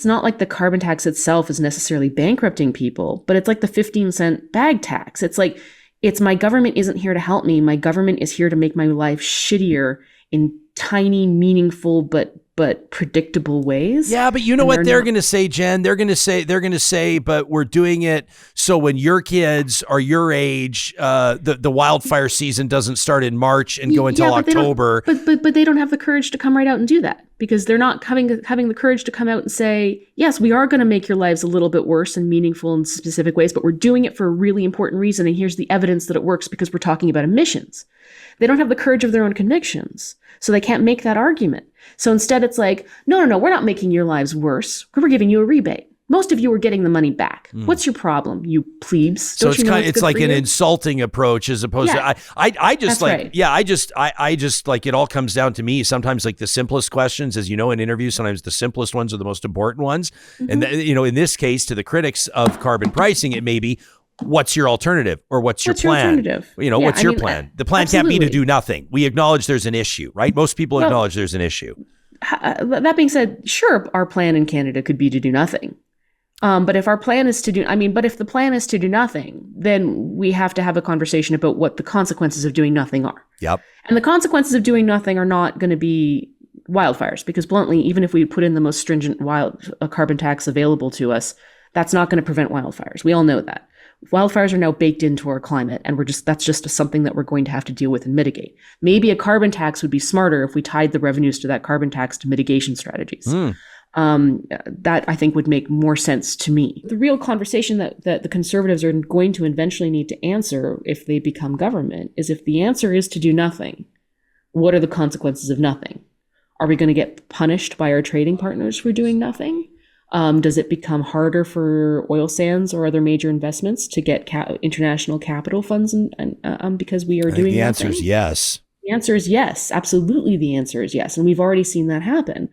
it's not like the carbon tax itself is necessarily bankrupting people, but it's like the 15-cent bag tax. It's like, it's my government isn't here to help me. My government is here to make my life shittier in tiny, meaningful, but predictable ways. Yeah, but you know what they're going to say, Jen? They're going to say, but we're doing it so when your kids are your age, the wildfire season doesn't start in March and go until October. But they don't have the courage to come right out and do that, because they're not having the courage to come out and say, yes, we are going to make your lives a little bit worse and meaningful in specific ways, but we're doing it for a really important reason. And here's the evidence that it works because we're talking about emissions. They don't have the courage of their own convictions, so they can't make that argument. So instead it's like, no, we're not making your lives worse. We're giving you a rebate. Most of you are getting the monty back. What's your problem, you plebes? So it's like an insulting approach as opposed to I just like right. I just like, it all comes down to me. Sometimes like the simplest questions, as you know, in interviews, sometimes the simplest ones are the most important ones. And in this case, to the critics of carbon pricing, it may be, what's your alternative, or what's your plan? What's your plan? The plan can't be to do nothing. We acknowledge there's an issue, right? Most people acknowledge there's an issue. That being said, sure, our plan in Canada could be to do nothing. But if our plan is to do, if the plan is to do nothing, then we have to have a conversation about what the consequences of doing nothing are. Yep. And the consequences of doing nothing are not going to be wildfires, because bluntly, even if we put in the most stringent carbon tax available to us, that's not going to prevent wildfires. We all know that. Wildfires are now baked into our climate, and that's just something that we're going to have to deal with and mitigate. Maybe a carbon tax would be smarter if we tied the revenues to that carbon tax to mitigation strategies. That I think would make more sense to me. The real conversation that the Conservatives are going to eventually need to answer if they become government is, if the answer is to do nothing, what are the consequences of nothing? Are we going to get punished by our trading partners for doing nothing? Does it become harder for oil sands or other major investments to get international capital funds and because we are doing the nothing? Answer is yes. The answer is yes. Absolutely, the answer is yes. And we've already seen that happen.